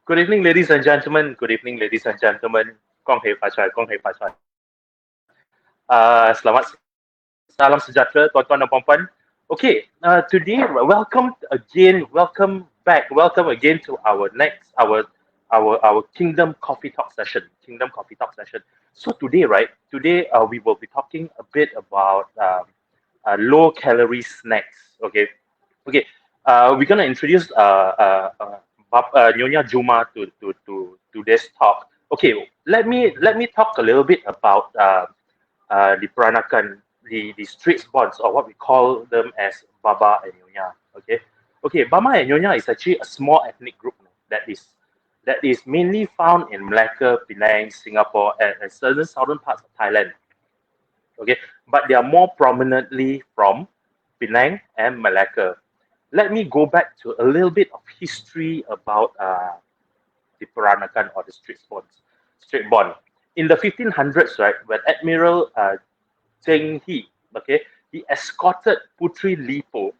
Good evening, ladies and gentlemen. Good evening, ladies and gentlemen. Kong hei fa chai, kong hei fa chai. Selamat salam sejahtera, tuan-tuan dan puan-puan. Okay, today welcome again, welcome back, welcome again to our our Kingdom Coffee Talk session. Kingdom Coffee Talk session. So today, right? Today we will be talking a bit about low calorie snacks. Okay. We're gonna introduce Nyonya Juma to this talk. Okay, let me talk a little bit about the Peranakan, the street bonds, or what we call them as Baba and Nyonya. Okay, Baba and Nyonya is actually a small ethnic group that is mainly found in Malacca, Penang, Singapore, and certain southern parts of Thailand. Okay, but they are more prominently from Penang and Malacca. Let me go back to a little bit of history about the Peranakan or the street bond. In the 1500s, right, when Admiral Zheng He, okay, he escorted Putri Lipo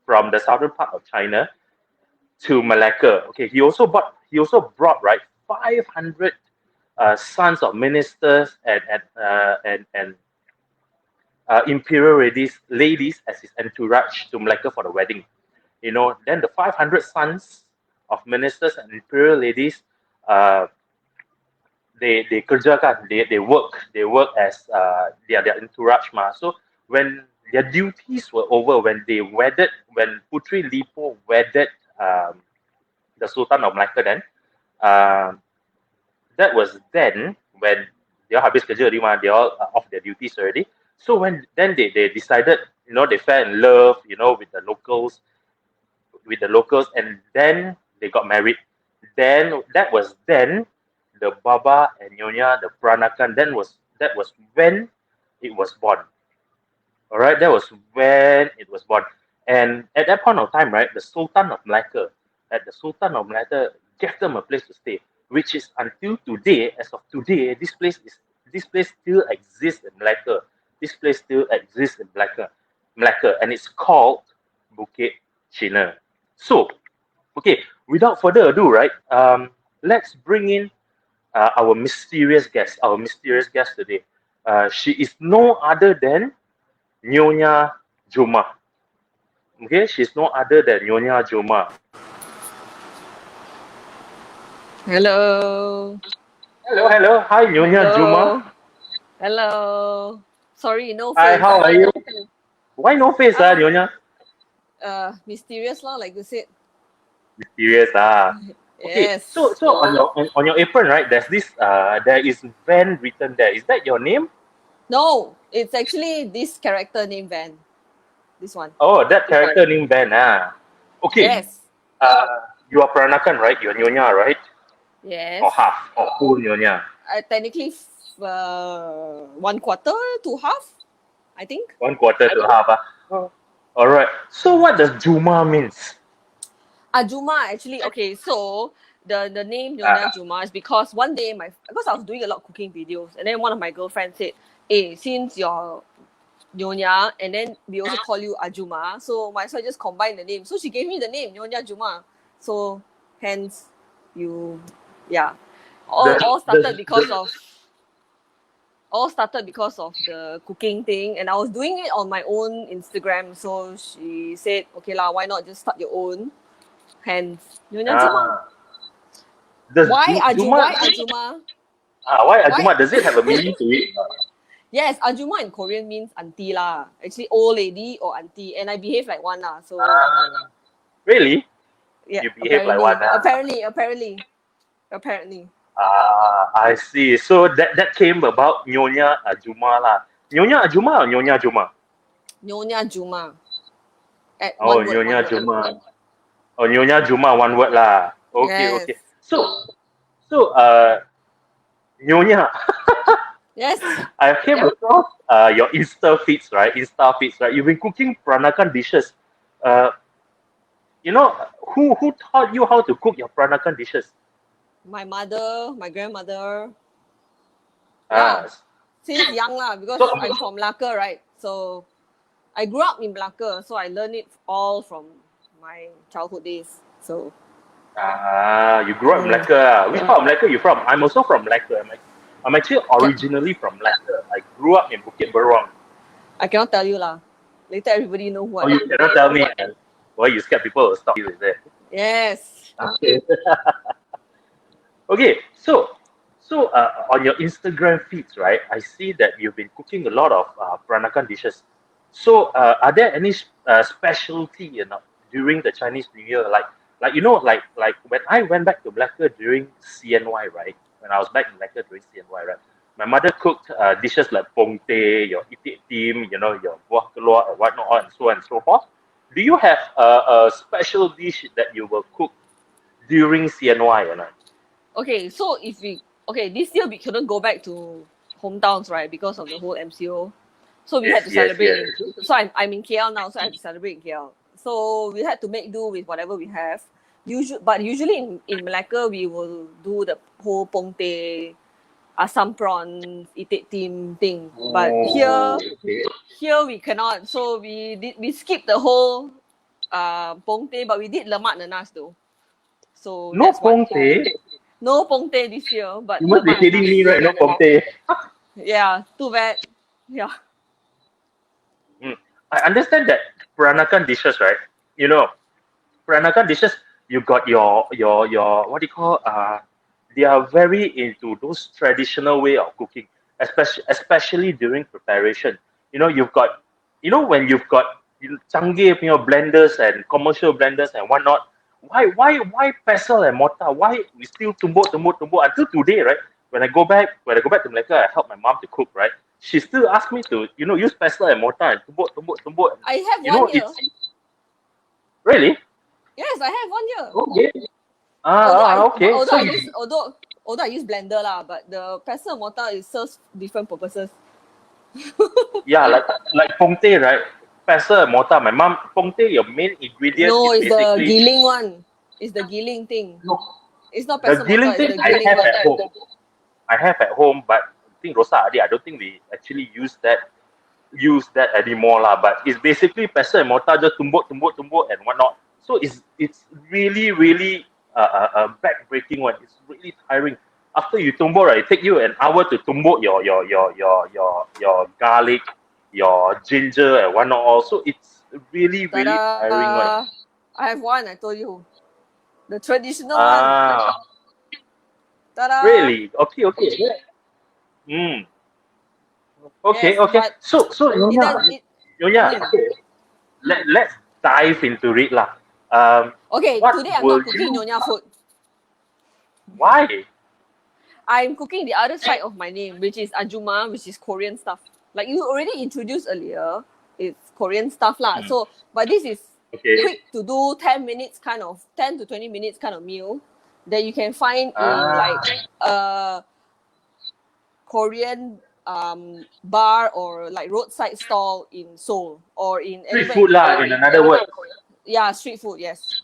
from the southern part of China to Malacca. Okay, he also brought right 500 sons of ministers and imperial ladies as his entourage to Malacca for the wedding. Then the 500 sons of ministers and imperial ladies, uh, they kerjakan, they work as their entourage ma. So when their duties were over, when Putri Lipo wedded the Sultan of Malacca, then uh, that was then when they all habis kerja already, they all off their duties already. So when then they decided, they fell in love, with the locals, and then they got married. Then that was then the Baba and Nyonya, the Peranakan. That was when it was born. All right, that was when it was born. And at that point of time, right, the Sultan of Malacca gave them a place to stay, which is until today. As of today, this place still exists in Malacca. This place still exists in Malacca, and it's called Bukit China. So, okay, without further ado, right, let's bring in our mysterious guest today. She is no other than Nyonya Juma. Okay, she's no other than Nyonya Juma. Hello. Hello, hello. Hi, Nyonya Juma. Hello. Hello. Sorry, no Hi, face. how are you? Why no face, Ah, Nyonya? mysterious lah, like you said. Mysterious, Okay, so Yes. so on your apron, right? There is Van written there. Is that your name? No, it's actually this character named Van. This one. Oh, that character named Van, Okay, Yes. you are Peranakan, right? You're Nyonya, right? Or Yes. half, or full Nyonya. Technically, one quarter to half, I think. One quarter to half. Oh. All right. So what does Juma means? Juma actually, okay, so the name Nyonya Ah, Juma is because one day because I was doing a lot of cooking videos, and then one of my girlfriends said, "Hey, since you're Nyonya, and then we also call you Ajuma, so might as well just combine the name." So she gave me the name Nyonya Juma. So hence you yeah. All does, all does, started because does, of all started because of the cooking thing, and I was doing it on my own Instagram. So she said, "Okay lah, why not just start your own?" Hence Nyonya Juma. ah, does Why Juma, Why Ajuma? why Why? Ajuma, does it have a meaning to it? Yes, Ajuma in Korean means auntie lah. Actually, old lady or auntie, and I behave like one lah. So Really? yeah, You behave like one. apparently. I see. So that came about Nyonya Ajuma lah. Nyonya Ajuma or Nyonya Juma? Nyonya Juma. At Oh, one word, Nyonya one word. Juma. Oh, Nyonya Juma, one word lah. Okay, Yes. okay. So, Nyonya, Yes. I came across your Insta feeds, right? You've been cooking Peranakan dishes. Uh, who taught you how to cook your Peranakan dishes? My mother, my grandmother. Ah, Yeah. Since young lah, because so I'm from Malacca, right? So I grew up in Malacca, so I learned it all from my childhood days. So You grew up in Malacca. Which part of Malacca you from? I'm also from Malacca. I'm actually originally from Malacca. I grew up in Bukit Beruang. I cannot tell you lah. Later everybody know who Oh, I you am. cannot tell me. Why you scared people will stop you, is it? Yes. Okay. Okay, so on your Instagram feeds, right? I see that you've been cooking a lot of Peranakan dishes. So are there any specialty, during the Chinese New Year? Like when I went back to Malacca during CNY, right? When I was back in Malacca during CNY, right? My mother cooked dishes like pong teh, your itik tim, your buah keluak and whatnot, and so on and so forth. Do you have a special dish that you will cook during CNY or not? Okay, so this year we couldn't go back to hometowns, right, because of the whole MCO. So we had to Yes, celebrate. yes. So I'm in KL now, so I have to celebrate in KL. So we had to make do with whatever we have. Usually in Malacca we will do the whole pongte, asam prawn, itik tim thing. But Oh, okay. here we cannot. So we skipped the whole pongte, but we did lemak nanas though. So No that's what. pongte. No pongte this year, but You must be lemak kidding nanas. me, right? No pongte. Yeah, too bad. Yeah. Mm. I understand that Peranakan dishes, right? You know, Peranakan dishes, you got your what do you call they are very into those traditional way of cooking, especially during preparation. You've got when you've got canggih blenders and commercial blenders and whatnot. Why pestle and mortar? Why we still tumbuk until today, right? When I go back to Malacca, I help my mom to cook, right? She still asks me to use pestle and mortar and tumbuk. I have one year. It's really. Yes, I have one year. Okay. Okay. Although So I use although I use blender lah, but the pestle and mortar it serves different purposes. yeah, like pongte, right? Pestle and mortar. My mom pongte. Your main ingredient No, is it's the basically giling one. It's the giling thing. no, It's not the pestle mortar, gilling it's thing the I giling have one. at home. I have at home, but I think Rosa Adi, I don't think we actually use that anymore lah. But it's basically pestle and mortar, just tumbuk and whatnot. So it's really really a back-breaking one. It's really tiring. After you tumbuk, right, it take you an hour to tumbuk your garlic, your ginger and whatnot. Also, it's really really tiring one. Ta-da! I have one, I told you. The traditional one. Ah, Ta-da! really? Okay. Hmm. Okay, Yes, okay. but So it does Nyonya, it Nyonya, mm. okay. Let's dive into it lah. Okay, What today I'm will not cooking you? Nyonya food. Why? I'm cooking the other side of my name, which is Ajuma, which is Korean stuff. Like you already introduced earlier, it's Korean stuff lah. Hmm. So, but this is Okay. quick to do 10 to 20 minutes kind of meal that you can find in like Ah, a Korean bar or like roadside stall in Seoul or in street anywhere in food lah. Korea. In another word. Yeah, street food, yes.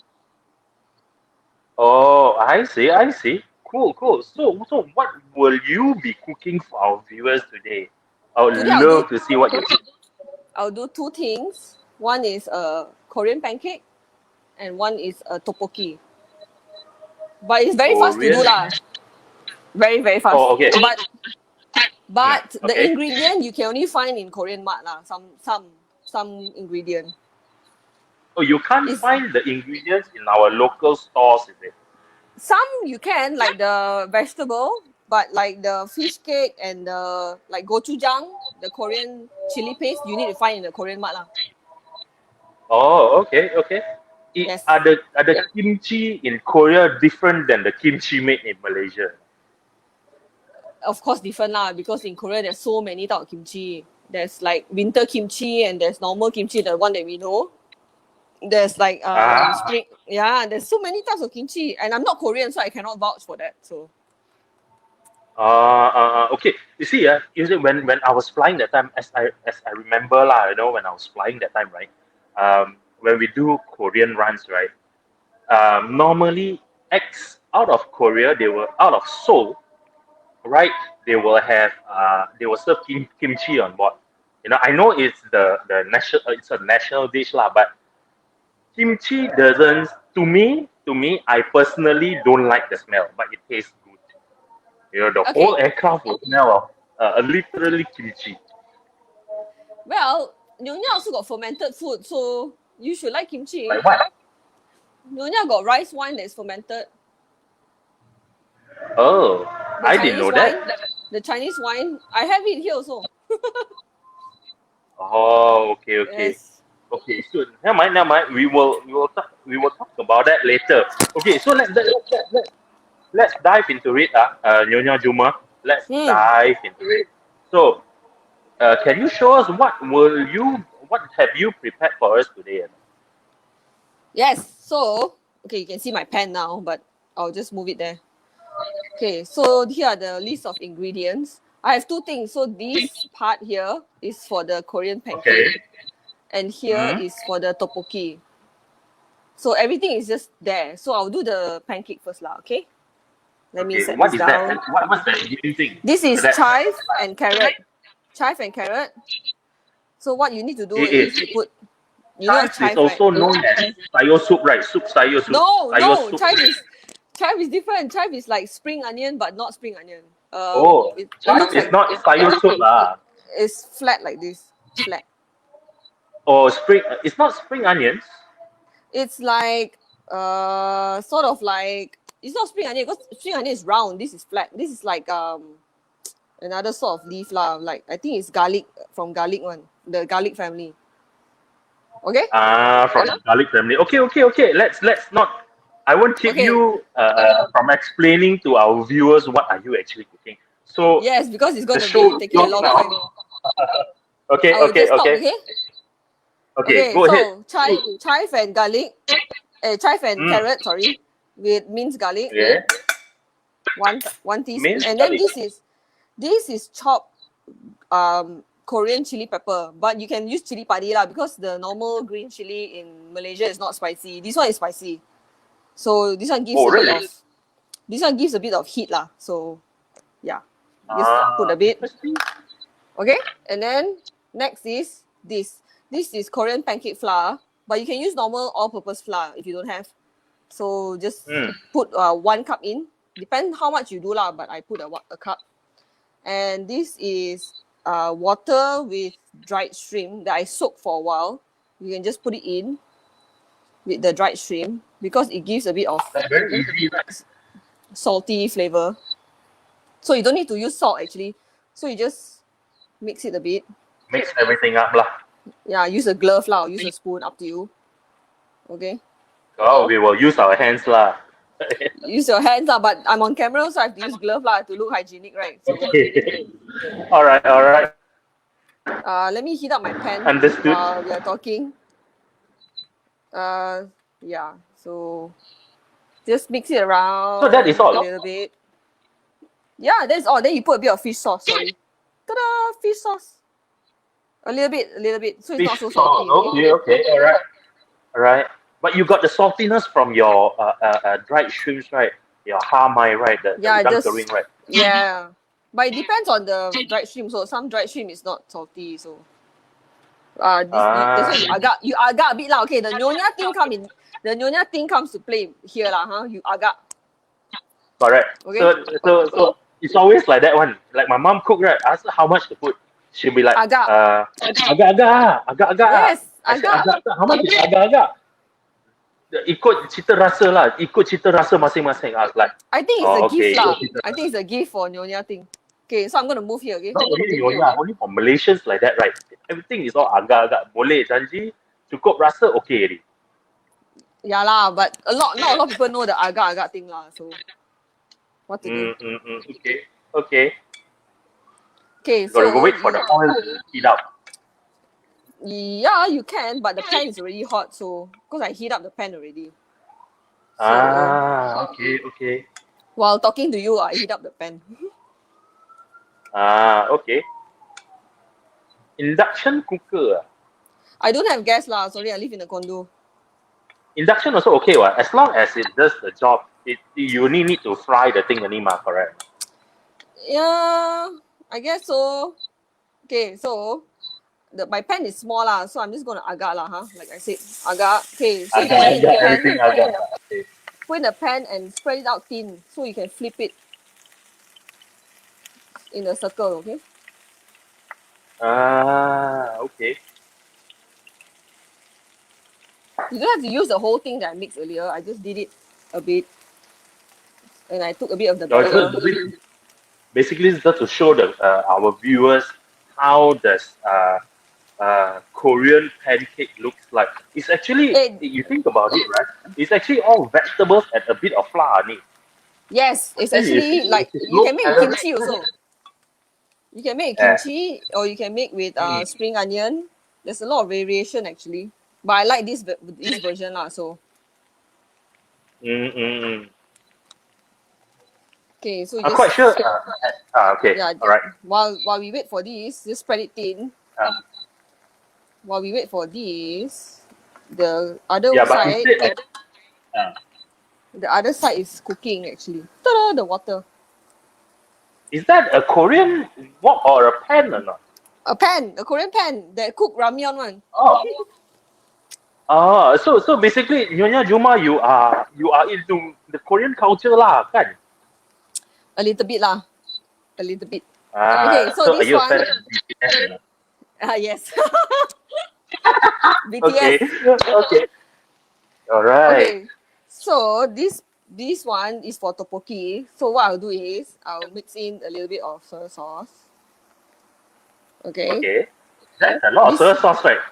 Oh, I see. I see. Cool. So what will you be cooking for our viewers today? I would Today I'll do love to see what you cook. I'll do two things. One is a Korean pancake and one is a tteokbokki. But it's very fast to do Korean. lah. Very, very fast. Oh, okay. But the Okay. ingredient you can only find in Korean mart lah. Some ingredient. Oh, you can't It's, find the ingredients in our local stores, is it? some you can like the vegetable, but like the fish cake and the like gochujang, the Korean chili paste, you need to find in the Korean mart lah. Oh, okay. Yes. Are the kimchi in Korea different than the kimchi made in Malaysia? Of course different lah because in Korea there's so many type of kimchi. There's like winter kimchi and there's normal kimchi, the one that we know. There's like Ah, spring, yeah, there's so many types of kimchi and I'm not Korean so I cannot vouch for that. So okay. You see, usually when I was flying that time, as I remember lah, when I was flying that time, right? When we do Korean runs, right? Normally, out of Korea, they were out of Seoul, right? They will serve kimchi on board. I know it's the national, it's a national dish lah, but kimchi doesn't, to me, to me, I personally don't like the smell, but it tastes good. The whole Okay. aircraft will smell of literally kimchi. Well, Nyonya also got fermented food, so you should like kimchi. Like what? Nyonya got rice wine that's fermented. Oh, The I didn't Chinese know wine, that. the Chinese wine, I have it here also. Oh, okay, okay. Yes. Okay, so never mind, never mind. We will talk about that later. Okay, so let's dive into it, Nyonya Juma. Let's Hmm. dive into it. So, can you show us what have you prepared for us today? Yes. So, okay, you can see my pen now, but I'll just move it there. Okay, so here are the list of ingredients. I have two things. So this part here is for the Korean Okay. pancake, and here Hmm. is for the tteokbokki. So everything is just there. So I'll do the pancake first lah, okay? Let me Okay. set What this is that? down. What's the green thing? This is That chive and carrot. Chive and carrot. So what you need to do it is is. you put, you know what's Chives is chive, right? also known as sayo soup, right? No, Sayo no, soup. chive is different. Chive is like spring onion, but not spring onion. Oh, It chives looks is like not sayo soup lah. it's flat like this. Flat. Or spring. It's not spring onions. It's like sort of like it's not spring onion because spring onion is round. This is flat. This is like another sort of leaf lah. Like I think it's garlic from garlic one, the garlic family. Okay. From the garlic family. Okay, okay, okay. Let's not. I won't keep Okay. you from explaining to our viewers what are you actually cooking. So Yes, because it's the going to show be is taking a yours long now. time. Okay, I will okay, just talk. okay, Okay. okay. Okay. Go ahead. So chive and garlic, chive and Mm. carrot. Sorry, with minced garlic. Yeah. One teaspoon, Minced and then garlic. this is chopped Korean chili pepper, but you can use chili padi lah because the normal green chili in Malaysia is not spicy. This one is spicy, so this one gives Oh, a bit really? of heat lah. So yeah, just put a bit. Interesting. Okay, and then next is this. This is Korean pancake flour, but you can use normal all-purpose flour if you don't have. So just Mm. put 1 cup in. Depend how much you do lah, but I put a cup. And this is water with dried shrimp that I soak for a while. You can just put it in with the dried shrimp because it gives a bit of That's very easy, right? salty flavor. So you don't need to use salt actually. So you just mix it a bit. Mix everything up lah. Yeah, use a glove lah, or use a spoon, up to you. Okay. Oh, we will use our hands lah. Use your hands lah, but I'm on camera, so I have to use glove lah to look hygienic, right? So Okay. All right, all right. let me heat up my pan Understood. while we are talking. Yeah, so just mix it around So that is all. a little bit. Yeah, that's all. Then you put a bit of fish sauce, sorry. Ta-da! Fish sauce. A little bit. So it's Fish not so sauce. salty. Okay, all right, all right. But you got the saltiness from your dried shrimps, right? Your hamai, right? The Yeah, udang just kering, right? yeah. But it depends on the dried shrimp. So some dried shrimp is not salty. So that's why you agak a bit lah. Okay, the nyonya thing comes to play here lah, huh? You agak. Correct. Okay. So it's always like that one. Like my mom cook, right? I ask her how much to put. She'll be like, Agak. agak. Yes, I said, agak. agak. How much is agak? Ikut cita rasa lah. Ikut cita rasa masing-masing. I was like, I think it's oh, a gift lah. okay. I think it's a gift for nyonya thing. Okay, so I'm gonna move here. Okay. Not only Nyonya, only for Malaysians like that, right? Everything is all agak-agak. Boleh janji, cukup rasa, okay already. Yeah lah, but not a lot of people know the agak thing lah. So what to do? Okay. Okay, Gotta go so wait for the oil to heat up. yeah, you can, but the pan is already hot. So because I heat up the pan already. So, Okay. while talking to you, I heat up the pan. Okay. Induction cooker. I don't have gas lah. Sorry, I live in a condo. Induction also okay, what? As long as it does the job, you only need to fry the thing anymore, correct? Yeah, I guess so. Okay, so my pan is small lah, so I'm just gonna agak lah, huh? Like I said, agak. Okay, so you put it in the pan. Everything agak. Okay. put in a pan and spread it out thin so you can flip it in a circle, okay? Okay. You don't have to use the whole thing that I mixed earlier. I just did it a bit. And I took a bit of the No, batter. basically, it's just to show our viewers how does Korean pancake looks like. It's actually, Eh, you think about it, right? It's actually all vegetables and a bit of flour. Ni. yes, it's Then you actually see, like it's you low can make a calorie. kimchi also. You can make a Eh, kimchi or you can make with mm, spring onion. There's a lot of variation actually. But I like this version lah. So mm, mm, mm. okay, so you I'm quite just sure. Okay, yeah. all right. While we wait for this, just spread it thin. Uh, While we wait for this, the other yeah, but side instead of uh, the other side is cooking actually. Ta-da, the water. is that a Korean wok or a pan or not? A Korean pan that cook ramyeon one. Oh, so basically, Nyonya Juma, you are into the Korean culture lah, kan? A little bit lah. A little bit. Okay, so So are this you a one, fan of BTS or not? yes. Okay, BTS. okay, all right. Okay. So this one is for tteokbokki. So what I'll do is I'll mix in a little bit of soy sauce. Okay. Okay, that's a lot of This soy sauce, right?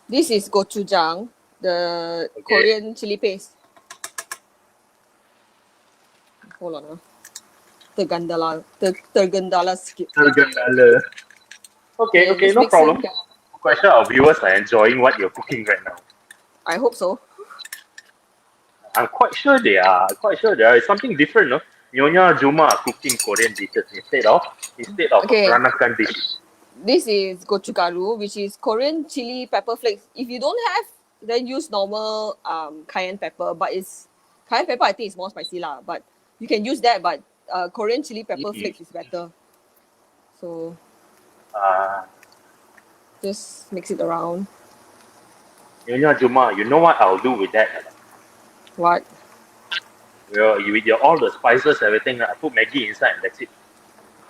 this is gochujang, the Okay. Korean chili paste. Hold on. Tergandala skip. Tergandala. Okay, okay, Just no mix in. problem. I'm quite sure our viewers are enjoying what you're cooking right now. I hope so. I'm quite sure they are. Quite sure there is something different, no? Nyonya Juma are cooking Korean dishes instead of Okay. Peranakan dishes. This is gochugaru, which is Korean chili pepper flakes. If you don't have, then use normal cayenne pepper. But it's cayenne pepper, I think it's more spicy lah. But you can use that. But Korean chili pepper flakes is better. So Uh, just mix it around. Nyonya Juma, you know what I'll do with that? What? With your all the spices, everything, I put Maggi inside and that's it.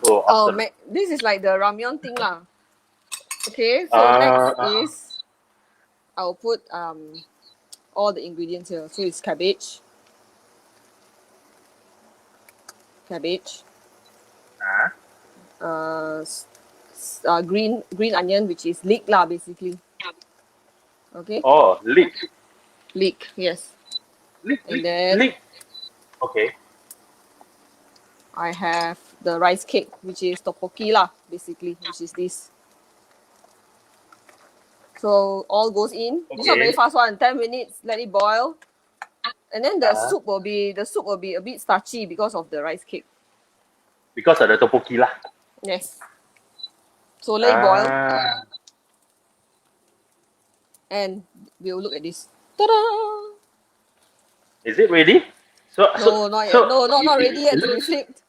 So Oh, awesome. this is like the ramyeon thing lah. Okay, so Uh, next is I'll put all the ingredients here. So it's cabbage, uh, green onion, which is leek lah basically. Okay, oh, leek. leek, yes. And then Leek. Okay. I have the rice cake, which is tteokbokki lah basically, which is this. So all goes in. This one Okay. very fast one, 10 minutes, let it boil. And then the Uh-huh. soup will be a bit starchy because of the rice cake. Because of the tteokbokki lah. Yes. So let it boil Ah, and we'll look at this. Ta-da! is it ready? No, not yet. so No, not ready yet to be it- flipped.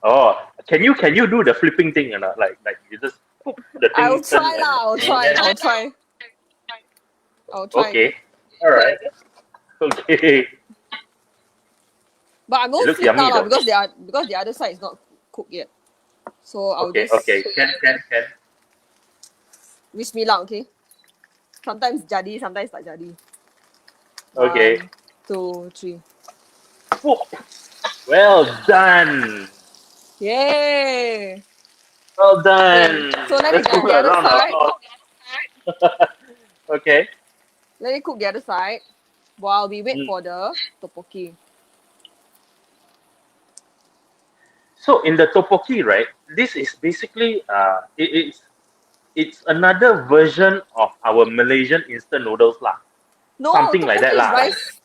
Oh, can you do the flipping thing or not? Like you just put the thing. I'll turn try and- lah. I'll try. Okay. All right. Okay. But I'm going to looks flip now yummy lah though. because the other side is not cooked yet. So I'll Okay. just Okay. Can. wish me luck, okay? Sometimes jadi, sometimes tak jadi. Okay. 1, 2, 3. Whoa. Well done. Yay! Well done. Okay, so let it Let's cook give the her a other round of side. applause. Okay. Let it cook the other side while we wait Mm. for the tteokbokki. So in the tteokbokki, right? This is basically it's another version of our Malaysian instant noodles lah. No, Something like that lah.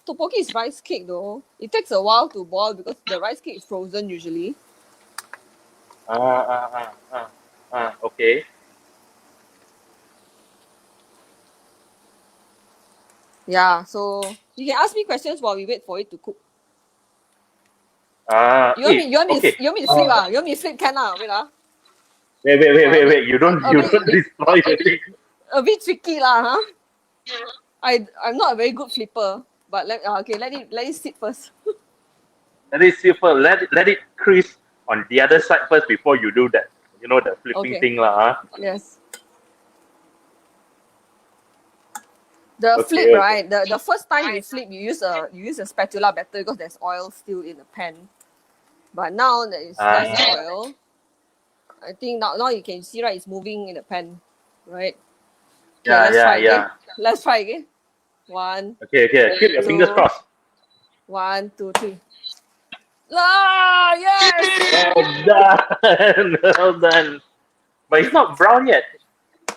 Tteokbokki is rice cake though. It takes a while to boil because the rice cake is frozen usually. Okay. Yeah, so you can ask me questions while we wait for it to cook. You want me okay. to flip ah? You want me to flip can ah? Wait ah. Wait. You don't A bit- destroy the thing. A bit tricky lah, huh? I'm not a very good flipper, But let it sit first. Let it see first. Let it crease on the other side first before you do that. You know the flipping Okay. thing lah. Huh? Yes. The Okay, flip, okay. right? The first time you flip, you use a spatula better because there's oil still in the pan. But now there is less Ah, oil. I think now you can see, right? It's moving in the pan, right? Okay, yeah, let's yeah, try again. yeah. Let's try again. One, Okay. Keep your fingers two, crossed. 1, 2, 3. Ah, yes. Well done. Well done. But it's not brown yet.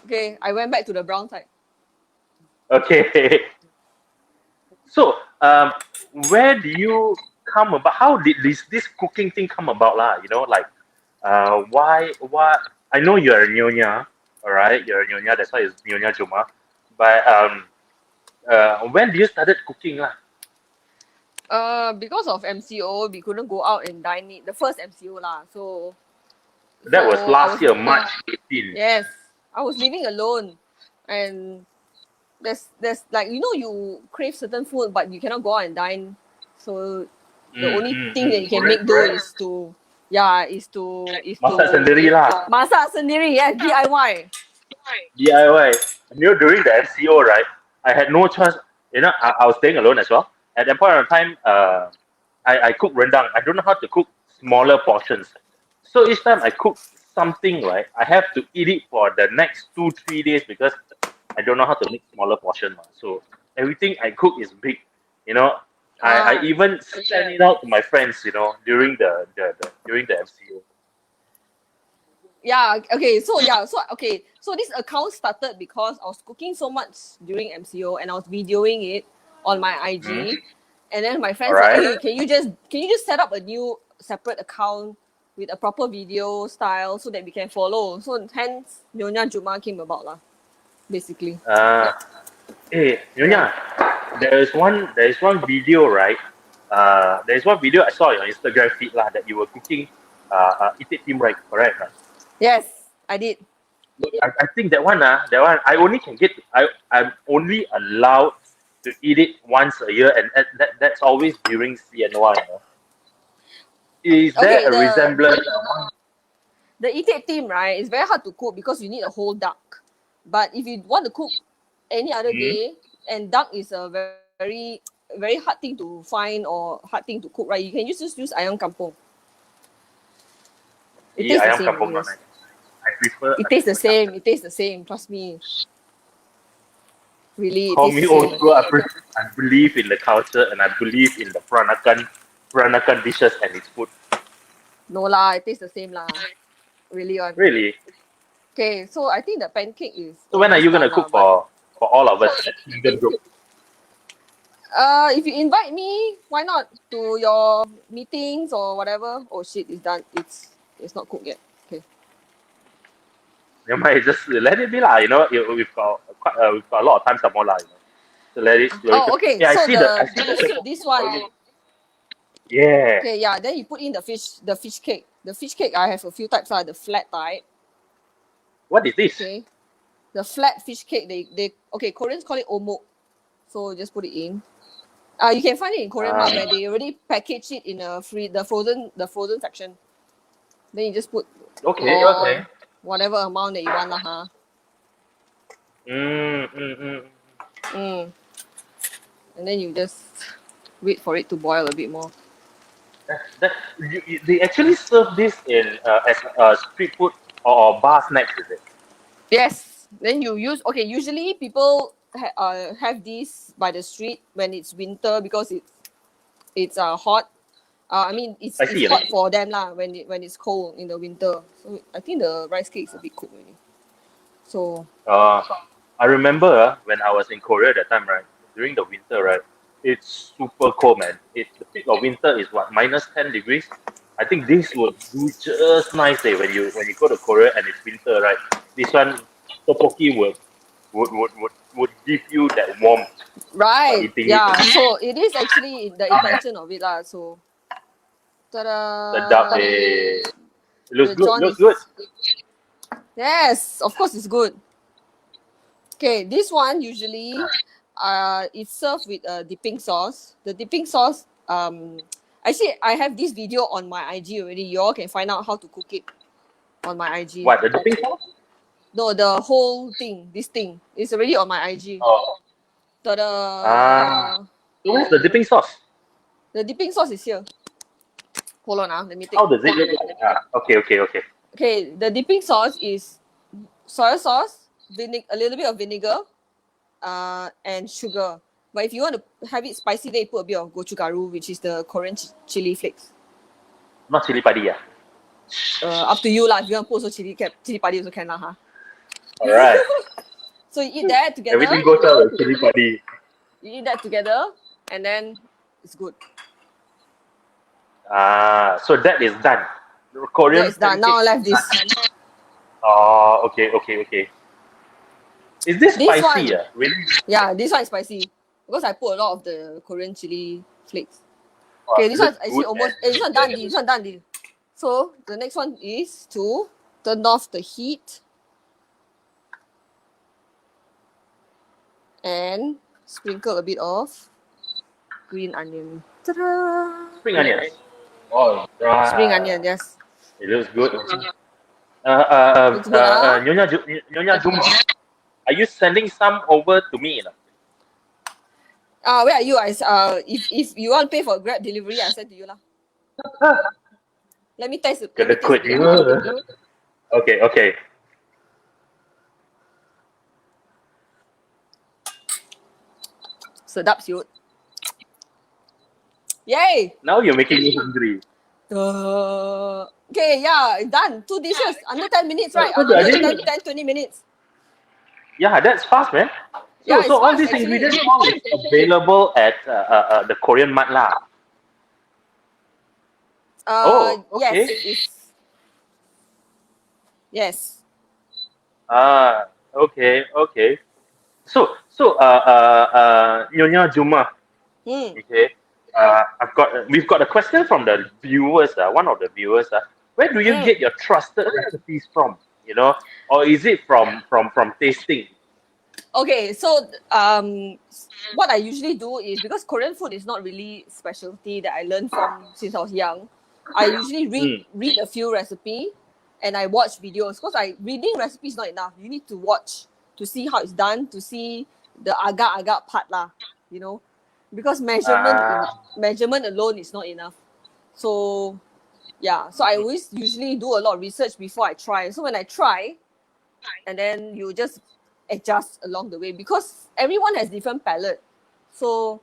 Okay, I went back to the brown side. Okay. So, where do you come about? How did this cooking thing come about, lah? You know, like, why? I know you're a nyonya, all right? You're a nyonya. That's why it's nyonya Juma. But when did you started cooking, lah? Because of MCO, we couldn't go out and dine it. The first MCO lah. That was I last was year, March 18. yes, I was living alone, and there's like you crave certain food, but you cannot go out and dine. So the only thing that you can Correct, make do correct. is to Masak sendiri lah. masak sendiri. Yes, DIY. DIY. And you know, during the FCO, right? I had no choice. You know, I was staying alone as well. At that point of time, I cook rendang. I don't know how to cook smaller portions. So each time I cook something, right, I have to eat it for the next 2-3 days because I don't know how to make smaller portion. So everything I cook is big. You know, I even send it out to my friends. You know, during the FCO. Yeah, okay. So this account started because I was cooking so much during MCO and I was videoing it on my Mm. IG. And then my All friend said, right. "Hey, can you just set up a new separate account with a proper video style so that we can follow?" So hence Nyonya Juma came about lah, basically. Hey, Yeah. Nyonya, there is one video, right? There is one video I saw on your Instagram feed lah that you were cooking itik tim right, correct? Right? Yes, I did. I think that one I only can get I'm only allowed to eat it once a year, and that's always during CNY. You know? Is Okay, there a resemblance? the itik team, right, is very hard to cook because you need a whole duck. But if you want to cook any other Hmm? day, and duck is a very very hard thing to find or hard thing to cook, right? You can just use ayam kampung. It Yeah, tastes the ayam same, kampung not anyways. nice. I prefer. It I tastes the prefer duck. same. It tastes the same. Trust me. Really, it Call tastes me the old same. school. I believe in the culture and I believe in the Peranakan dishes and its food. No lah, it tastes the same lah. Really one. Really. Okay, so I think the pancake is So when are almost you gonna done lah. cook But for all of us at Vegan Group? if you invite me, why not to your meetings or whatever? Oh shit, it's done. It's not cooked yet. Okay. You might just let it be lah. You know, we've got a lot of time some more lah. You know, so let it slowly Oh, cook. okay. Yeah, I So see this one. Yeah. Okay, yeah. Then you put in the fish cake. The fish cake I have a few types. The flat type. What is this? Okay. The flat fish cake. They Koreans call it omuk. So just put it in. You can find it in Korean mart where they already package it in the frozen section. Then you just put Okay. whatever amount that you want lah, huh? Mm. And then you just wait for it to boil a bit more. They actually serve this in as street food or bar snacks, is it? Yes. Then you usually people have this by the street when it's winter because it's hot. I mean it's I see. hot for them lah when it's cold in the winter. So I think the rice cake is a bit cooked already. So I remember when I was in Korea at that time, right? During the winter, right? It's super cold, man. The peak of winter is what, -10 degrees. I think this would do just nice when you go to Korea and it's winter, right? This one tteokbokki would give you that warmth by right, eating yeah. it. So it is actually the intention of it lah. So The duck, ta-da! it looks The good. John Looks is good. yes, of course it's good. Okay, this one usually It's served with a dipping sauce. The dipping sauce, actually, I have this video on my IG already. You all can find out how to cook it on my IG. What, the dipping sauce? No, the whole thing, this thing, is already on my IG. Oh. Ta-da! So where's the dipping sauce? The dipping sauce is here. Hold on, let me take. How does it look like? Okay. Okay, the dipping sauce is soy sauce, a little bit of vinegar, and sugar. But if you want to have it spicy, then you put a bit of gochugaru, which is the Korean chili flakes. Not chili padi, yeah. Up to you lah. If you want to put also chili padi also can lah, huh? Alright. So you eat that together. Everything goes out with chili padi. You eat that together, and then it's good. So that is done. Korean. Yeah, it's done. Now I left this. Oh, okay. Is this spicy? One, Yeah, really? Yeah, this one is spicy because I put a lot of the Korean chili flakes. Okay, this one is actually almost. This one done. This one done. So the next one is to turn off the heat and sprinkle a bit of green onion. Ta-da! Spring onions. Oh, right. Spring onion, yes. It looks good. Nyonya Juma, are you sending some over to me? Where are you? If you want to pay for Grab delivery, I send to you lah. Let me taste it. Kena quit you. Okay. Sedap siut. Yay! Now you're making me hungry. Okay, yeah, done. 2 dishes under 10 minutes, right? Under 10, 20 minutes. Yeah, that's fast, man. Yeah, so all fast, these actually. ingredients all is available at the Korean mart lah. Okay. Yes. Okay. So Nyonya Juma. Okay. We've got a question from the viewers. One of the viewers. Where do you get your trusted recipes from? You know, or is it from tasting? Okay, so what I usually do is, because Korean food is not really specialty that I learned from since I was young, I usually read a few recipes and I watch videos, because reading recipes is not enough. You need to watch to see how it's done, to see the agak part lah, you know, because measurement alone is not enough. So yeah, so I always usually do a lot of research before I try. So when I try, and then you just adjust along the way, because everyone has different palate. So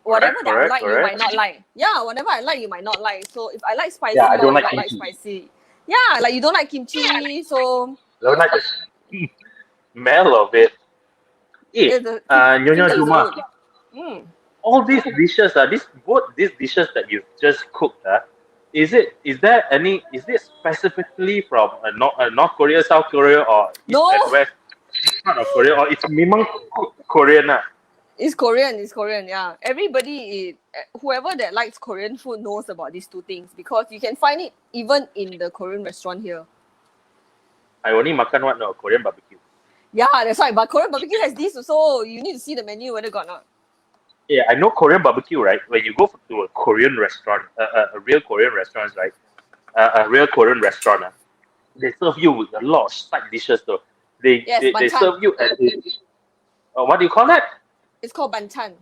whatever that I like, you might not like. Yeah, whatever I like, you might not like. So if I like spicy, I don't you like like spicy. Yeah, like you don't like kimchi, so I don't like the smell of it. Nyonya Juma, all these dishes, both these dishes that you've just cooked, is it specifically from North Korea, South Korea, or East and West part of Korea, or it's memang Korean? It's Korean, yeah. Everybody, whoever that likes Korean food knows about these two things, because you can find it even in the Korean restaurant here. I only makan Korean barbecue. Yeah, that's right. But Korean barbecue has this also. You need to see the menu whether got not. Yeah, I know Korean barbecue, right? When you go to a Korean restaurant, a real Korean restaurant, right? A real Korean restaurant, they serve you with a lot of side dishes, though. They serve you at what do you call that? It's called banchan.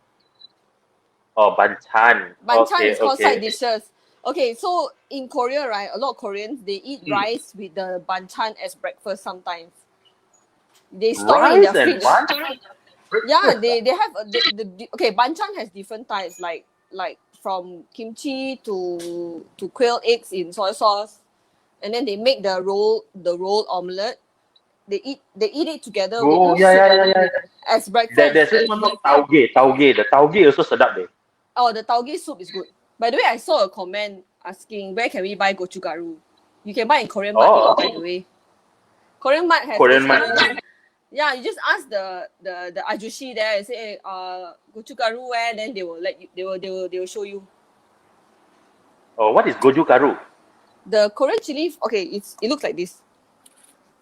Oh, banchan. Banchan is called side dishes. Okay, so in Korea, right, a lot of Koreans, they eat rice with the banchan as breakfast sometimes. They store it in their fridge. Yeah, they have okay, banchan has different types, like from kimchi to quail eggs in soy sauce, and then they make the roll omelette. They eat it together as breakfast. There's one called tauge. The tauge also sedap deh. Oh, the tauge soup is good. By the way, I saw a comment asking where can we buy gochugaru. You can buy in Korean Mart, by the way. Korean Mart has gochugaru. Yeah, you just ask the ajushi there and say, gochugaru where, then they will let you. They will show you. Oh, what is gochugaru? The Korean chili. Okay, it looks like this.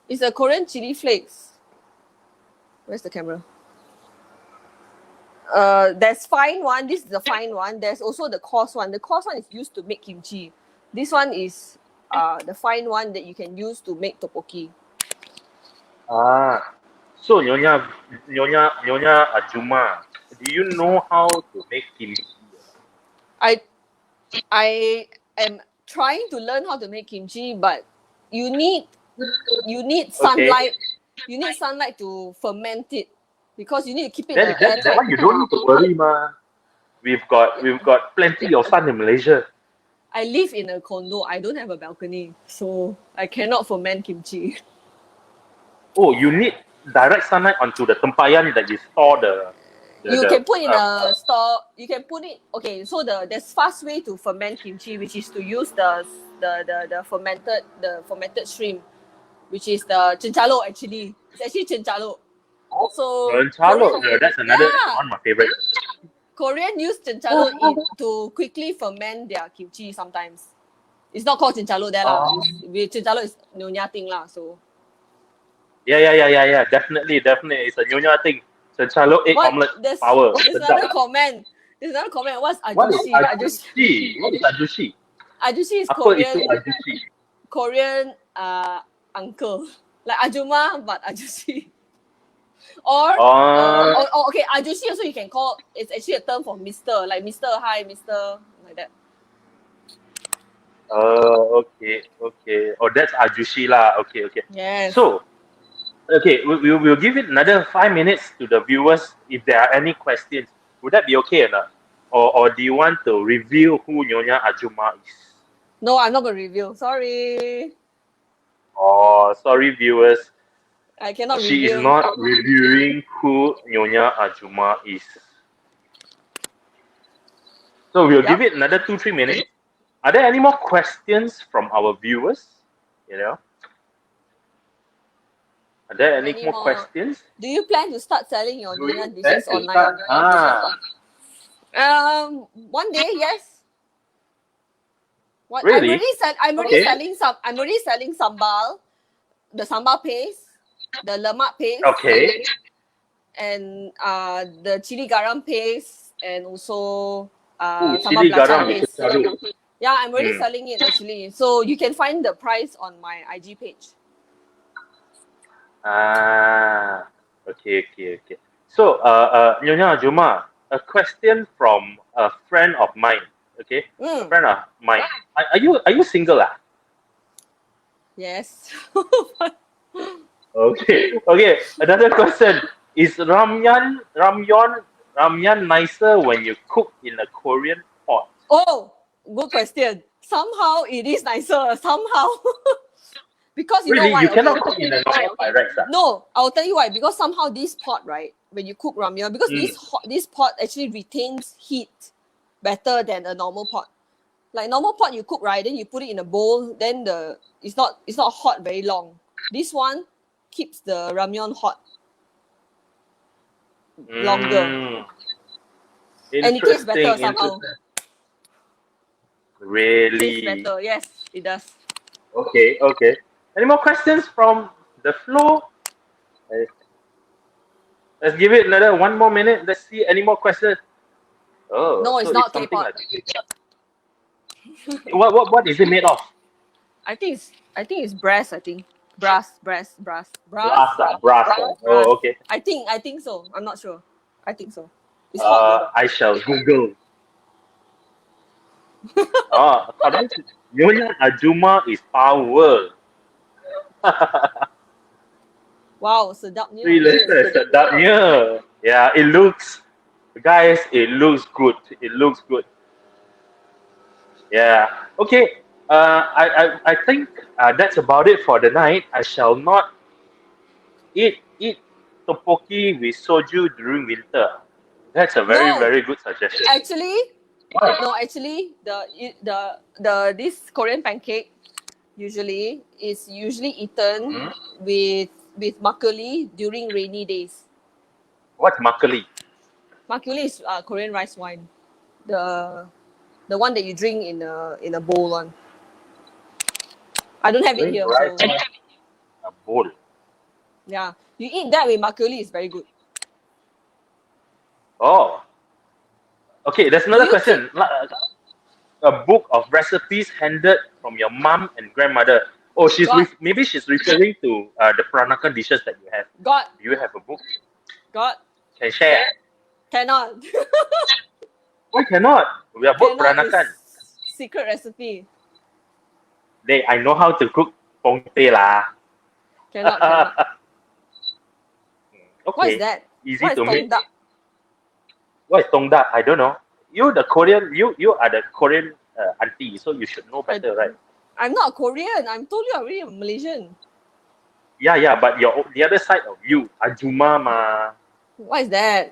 It's a Korean chili flakes. Where's the camera? There's fine one. This is the fine one. There's also the coarse one. The coarse one is used to make kimchi. This one is the fine one that you can use to make tteokbokki. So Nyonya Ajuma, do you know how to make kimchi? I am trying to learn how to make kimchi, but you need Okay. sunlight. You need sunlight to ferment it because you need to keep it in an That airtight. one you don't need to worry, ma. We've got plenty of sun in Malaysia. I live in a condo. I don't have a balcony, so I cannot ferment kimchi. Oh, you need direct sunlight onto the tempayan that you store the You can put in a store. You can put it. Okay, so there's fast way to ferment kimchi, which is to use the fermented shrimp, which is the chenchalo. Actually, it's actually chenchalo. So Chalo. That's another one of my favorite. Korean use chenchalo to quickly ferment their kimchi. Sometimes it's not called chenchalo there lah. Chenchalo is Nyonya thing lah. So Yeah. Definitely. It's a Nyonya thing. Chalo egg omelette power. There's another comment. What's What is ajushi? ajushi? What is ajushi? Ajushi is Apa itu ajushi? Korean uncle. Like ajuma, but ajushi. Or okay, ajushi also you can call, it's actually a term for Mr. Like Mr. Hi, Mr. Like that. Okay. Oh, that's ajushi lah. Okay. Yes. So, okay, we'll give it another 5 minutes to the viewers if there are any questions. Would that be okay or not? Or do you want to reveal who Nyonya Ajuma is? No, I'm not going to reveal. Sorry. Oh, sorry, viewers. I cannot reveal. She is not reviewing who Nyonya Ajuma is. So we'll give it another 2-3 minutes. Are there any more questions from our viewers? You know? Are there any more questions? Do you plan to start selling your Nyonya dishes online? One day, yes. Really? I'm already selling sambal, the sambal paste, the lemak paste. Okay. And the chili garam paste, and also chili garam paste. Yeah, I'm already selling it actually. So you can find the price on my IG page. Okay. So, Nyonya Ajuma, a question from a friend of mine. Okay, a friend of mine. Are you single? Yes. Okay. Another question: is ramyun nicer when you cook in a Korean pot? Oh, good question. Somehow it is nicer. Somehow. Because you know why? You cannot cook in a normal Pyrex. No, I'll tell you why. Because somehow this pot, right, when you cook ramyun, because this pot actually retains heat better than a normal pot. Like normal pot, you cook, right, then you put it in a bowl, then it's not hot very long. This one keeps the ramyun hot longer. And it tastes better somehow. Really? It tastes better, yes, it does. Okay. Any more questions from the floor? Let's give it another 1 more minute. Let's see any more questions. Oh, no, it's not K-pop. What is it made of? I think it's brass. I think brass. Brass. Oh, okay. I think so. I'm not sure. I think so. It's hot. I shall Google. Nyonya Ajuma is power. Wow, sedapnya. Sedapnya. Yeah, it looks good. Yeah. Okay. I think that's about it for the night. I shall not eat tteokbokki with soju during winter. That's a very good suggestion. Actually, this Korean pancake is usually eaten with makgeolli during rainy days. What's makgeolli? Makgeolli is Korean rice wine. The one that you drink in a bowl one. I don't have it here. So. A bowl. Yeah, you eat that with makgeolli is very good. Oh, okay. There's Do another you keep question. A book of recipes handed from your mom and grandmother. Oh, got maybe she's referring to the Peranakan dishes that you have. got Do you have a book? got Can share? cannot Why cannot? We are both cannot Peranakan. is secret recipe. I know how to cook pongte lah. Cannot. What is Okay, that? easy What is to make. tong dak? What is tongdak? I don't know. You the Korean, you are the Korean auntie, so you should know better, right? I'm not Korean. I'm told you I'm already Malaysian. Yeah, but the other side of you, Ajuma ma. What is that?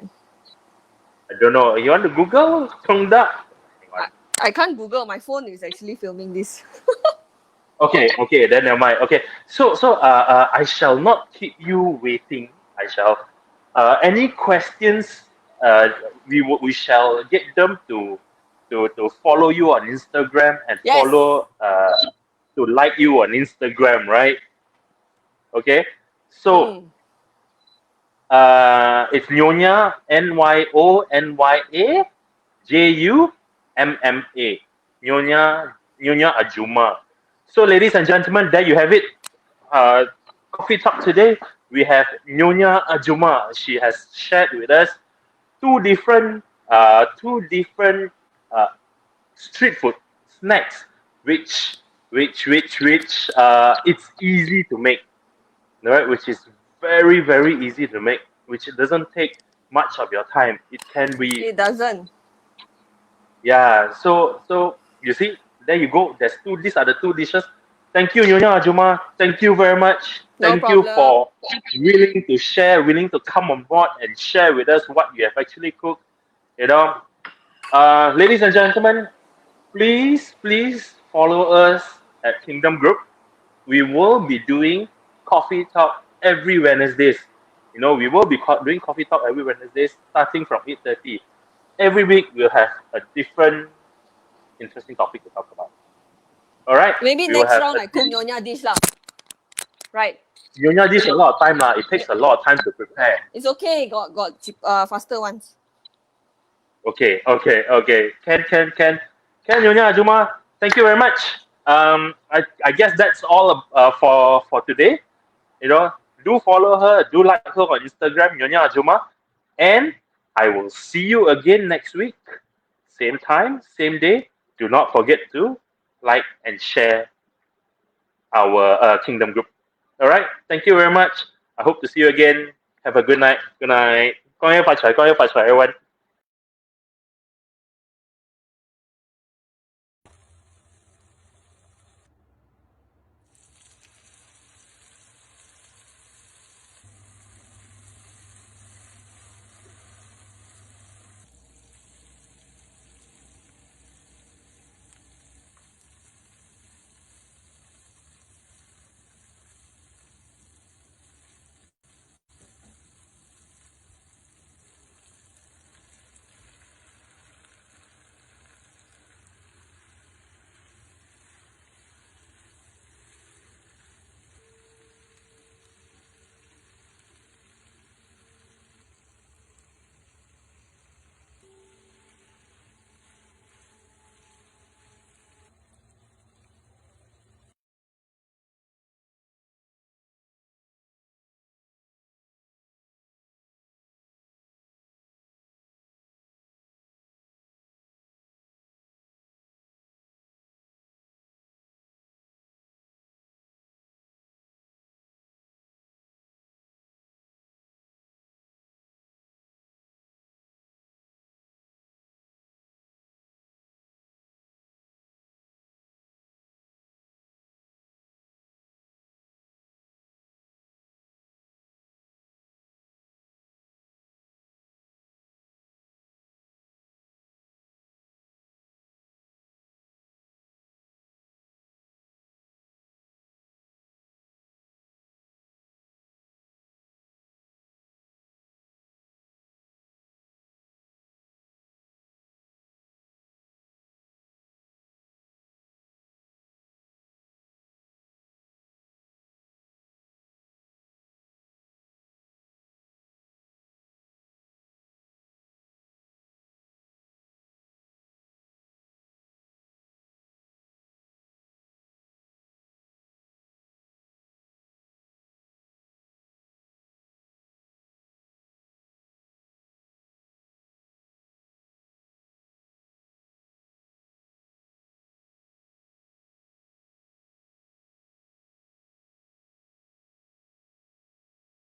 I don't know. You want to Google tongdak? Hang on. I can't Google. My phone is actually filming this. Okay, then never mind. Okay, so I shall not keep you waiting. I shall. Any questions? We shall get them to follow you on Instagram and Yes. follow to like you on Instagram, right? Okay, so it's Nyonya NYONYAJUMMA Nyonya Ajuma. So, ladies and gentlemen, there you have it. Coffee talk today. We have Nyonya Ajuma. She has shared with us two different street food snacks, which it's easy to make, right? Which is very easy to make, which doesn't take much of your time. It can be, It doesn't. yeah. So you see, there you go. These are the two dishes. Thank you, Nyonya Ajuma. Thank you very much. No Thank you problem. for willing to share, willing to come on board and share with us what you have actually cooked. You know, ladies and gentlemen, please follow us at Kingdom Group. We will be doing coffee talk every Wednesdays. You know, we will be doing coffee talk every Wednesdays starting from 8:30. Every week we'll have a different interesting topic to talk about. All right. Maybe We will next have round I cook nyonya dish lah. Right. Nyonya dish a lot of time lah. It takes a lot of time to prepare. It's okay. Got cheap, faster ones. Okay. Can Nyonya Ajuma. Thank you very much. I guess that's all for today. You know, do follow her, do like her on Instagram, Nyonya Ajuma, and I will see you again next week, same time, same day. Do not forget to like and share our Kingdom Group. All right. Thank you very much. I hope to see you again. Have a good night. Good night. 恭喜發財，恭喜發財，everyone.